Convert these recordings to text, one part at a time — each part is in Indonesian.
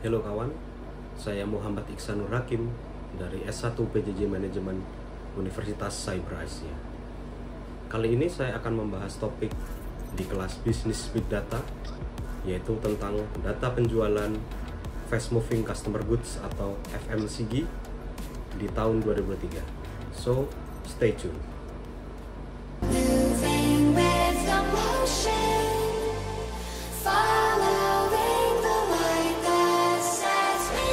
Halo kawan, saya Muhammad Iksanur Hakim dari S1 PJJ Manajemen Universitas Cyber Asia. Kali ini saya akan membahas topik di kelas Bisnis Big Data, yaitu tentang data penjualan Fast Moving Customer Goods atau FMCG di tahun 2023. So, stay tuned. Moving with the motion, following the light that sets me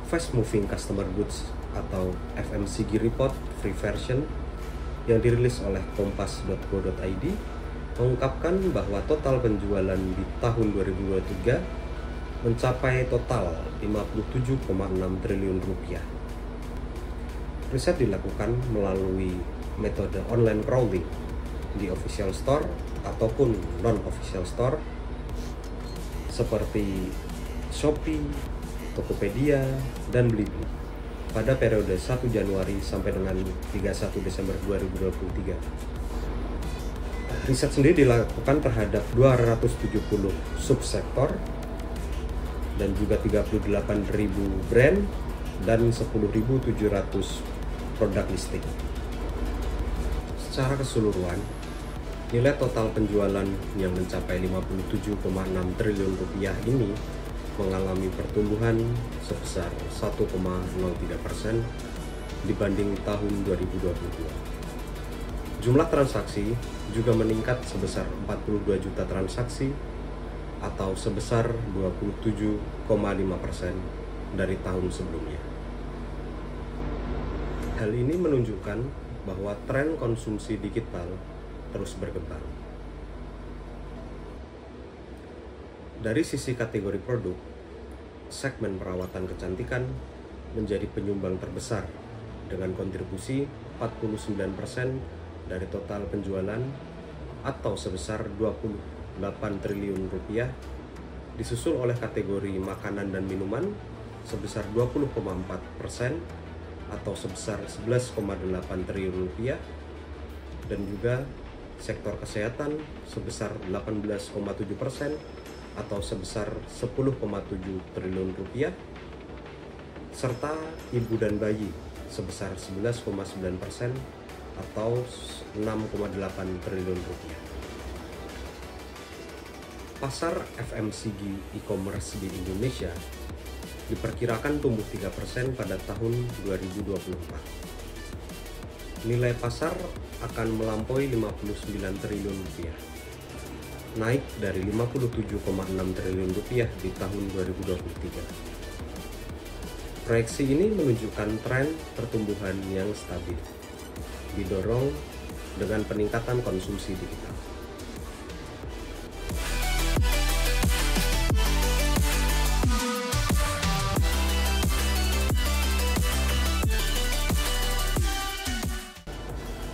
Fast Moving Customer Goods atau FMCG Report Free Version yang dirilis oleh kompas.go.id mengungkapkan bahwa total penjualan di tahun 2023 mencapai total 57,6 triliun rupiah. Riset dilakukan melalui metode online crawling di official store ataupun non-official store seperti Shopee, Tokopedia, dan Blibli pada periode 1 Januari sampai dengan 31 Desember 2023. Riset sendiri dilakukan terhadap 270 subsektor dan juga 38.000 brand dan 10.700 produk listing. Secara keseluruhan, nilai total penjualan yang mencapai 57,6 triliun rupiah ini mengalami pertumbuhan sebesar 1,03% dibanding tahun 2022. Jumlah transaksi juga meningkat sebesar 42 juta transaksi atau sebesar 27,5% dari tahun sebelumnya. Hal ini menunjukkan bahwa tren konsumsi digital terus berkembang. Dari sisi kategori produk, segmen perawatan kecantikan menjadi penyumbang terbesar dengan kontribusi 49% dari total penjualan atau sebesar 28 triliun rupiah, disusul oleh kategori makanan dan minuman sebesar 20,4% atau sebesar 11,8 triliun rupiah, dan juga sektor kesehatan sebesar 18,7% atau sebesar 10,7 triliun rupiah, serta ibu dan bayi sebesar 11,9% atau 6,8 triliun rupiah. Pasar FMCG e-commerce di Indonesia diperkirakan tumbuh 3% pada tahun 2024. Nilai pasar akan melampaui 59 triliun rupiah, naik dari 57,6 triliun rupiah di tahun 2023. Proyeksi ini menunjukkan tren pertumbuhan yang stabil, didorong dengan peningkatan konsumsi digital.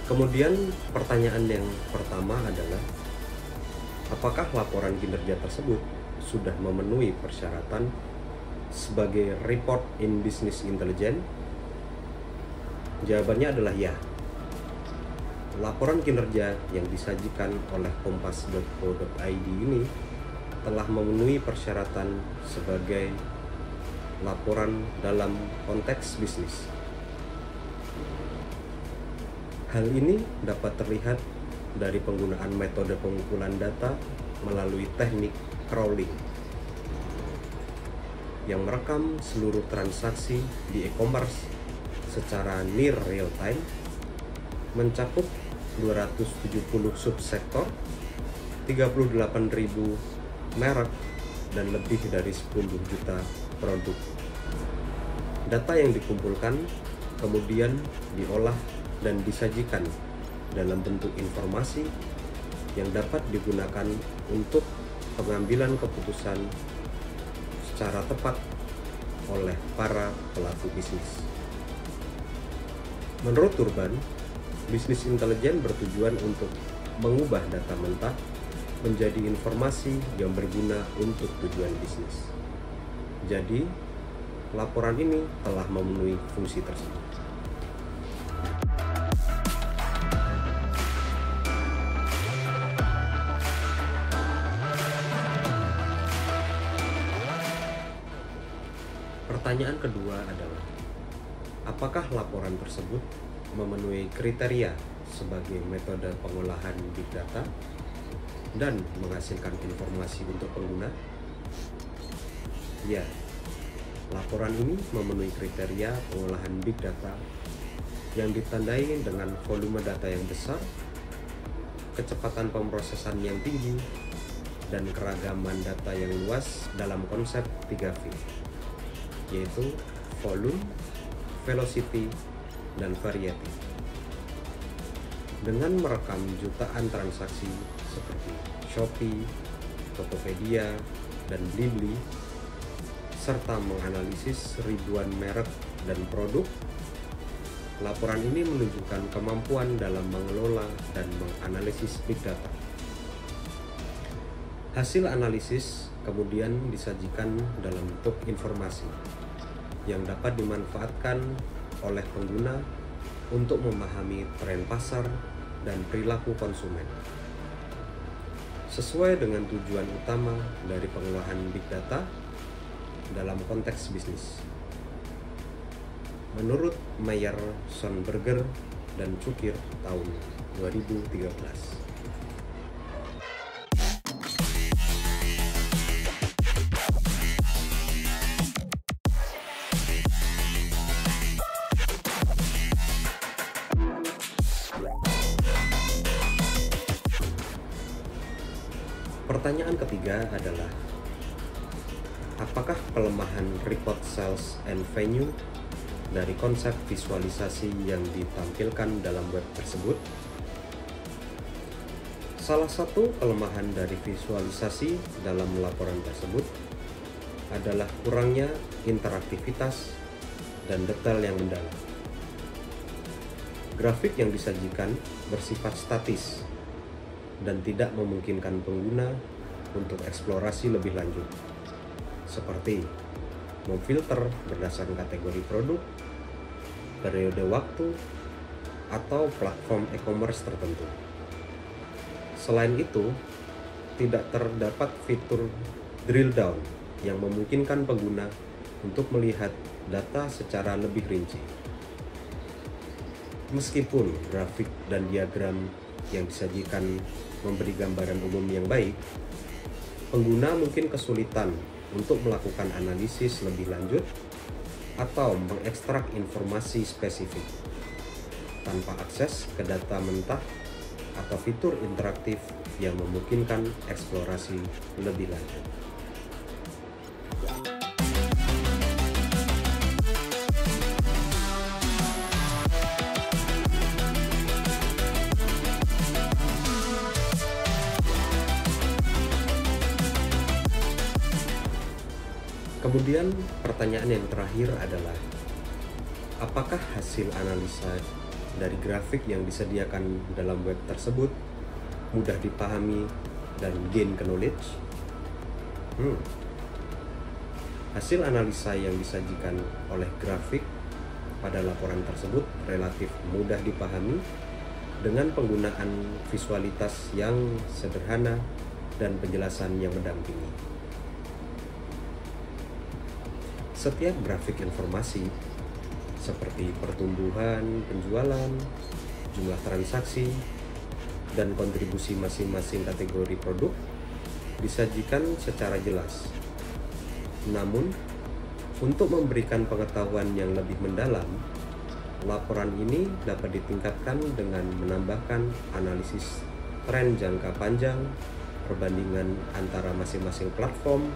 Kemudian pertanyaan yang pertama adalah, apakah laporan kinerja tersebut sudah memenuhi persyaratan sebagai report in business intelligence? Jawabannya adalah ya. Laporan kinerja yang disajikan oleh kompas.go.id ini telah memenuhi persyaratan sebagai laporan dalam konteks bisnis. Hal ini dapat terlihat dari penggunaan metode pengumpulan data melalui teknik crawling yang merekam seluruh transaksi di e-commerce secara near real time, mencakup 270 subsektor, 38.000 merek, dan lebih dari 10 juta produk. Data yang dikumpulkan kemudian diolah dan disajikan dalam bentuk informasi yang dapat digunakan untuk pengambilan keputusan secara tepat oleh para pelaku bisnis. Menurut Turban, bisnis intelijen bertujuan untuk mengubah data mentah menjadi informasi yang berguna untuk tujuan bisnis. Jadi, laporan ini telah memenuhi fungsi tersebut. Pertanyaan kedua adalah, apakah laporan tersebut memenuhi kriteria sebagai metode pengolahan big data dan menghasilkan informasi untuk pengguna? Ya, laporan ini memenuhi kriteria pengolahan big data yang ditandai dengan volume data yang besar, kecepatan pemrosesan yang tinggi, dan keragaman data yang luas dalam konsep 3V, yaitu volume, velocity, dan variety. Dengan merekam jutaan transaksi seperti Shopee, Tokopedia, dan Blibli, serta menganalisis ribuan merek dan produk, laporan ini menunjukkan kemampuan dalam mengelola dan menganalisis big data. Hasil analisis kemudian disajikan dalam bentuk informasi yang dapat dimanfaatkan oleh pengguna untuk memahami tren pasar dan perilaku konsumen. Sesuai dengan tujuan utama dari pengolahan big data dalam konteks bisnis. Menurut Meyer, Sonberger, dan Cukir tahun 2013. Pertanyaan ketiga adalah, apakah pelemahan report sales and venue dari konsep visualisasi yang ditampilkan dalam web tersebut? Salah satu kelemahan dari visualisasi dalam laporan tersebut adalah kurangnya interaktivitas dan detail yang mendalam. Grafik yang disajikan bersifat statis dan tidak memungkinkan pengguna untuk eksplorasi lebih lanjut, seperti memfilter berdasarkan kategori produk, periode waktu, atau platform e-commerce tertentu. Selain itu, tidak terdapat fitur drill down yang memungkinkan pengguna untuk melihat data secara lebih rinci. Meskipun grafik dan diagram yang disajikan memberi gambaran umum yang baik, pengguna mungkin kesulitan untuk melakukan analisis lebih lanjut atau mengekstrak informasi spesifik tanpa akses ke data mentah atau fitur interaktif yang memungkinkan eksplorasi lebih lanjut. Kemudian pertanyaan yang terakhir adalah, apakah hasil analisa dari grafik yang disediakan dalam web tersebut mudah dipahami dan gain knowledge? Hasil analisa yang disajikan oleh grafik pada laporan tersebut relatif mudah dipahami dengan penggunaan visualitas yang sederhana dan penjelasan yang mendampingi. Setiap grafik informasi seperti pertumbuhan, penjualan, jumlah transaksi, dan kontribusi masing-masing kategori produk disajikan secara jelas. Namun, untuk memberikan pengetahuan yang lebih mendalam, laporan ini dapat ditingkatkan dengan menambahkan analisis tren jangka panjang, perbandingan antara masing-masing platform,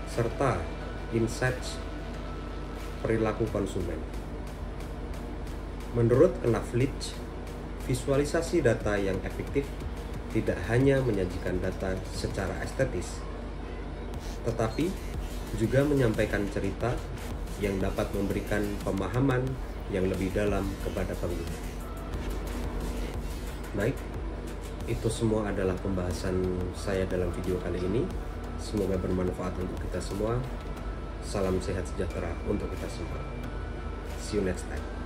serta insights perilaku konsumen. Menurut Knaflich, visualisasi data yang efektif tidak hanya menyajikan data secara estetis, tetapi juga menyampaikan cerita yang dapat memberikan pemahaman yang lebih dalam kepada pengguna. Baik, itu semua adalah pembahasan saya dalam video kali ini. Semoga bermanfaat untuk kita semua. Salam sehat sejahtera untuk kita semua. See you next time.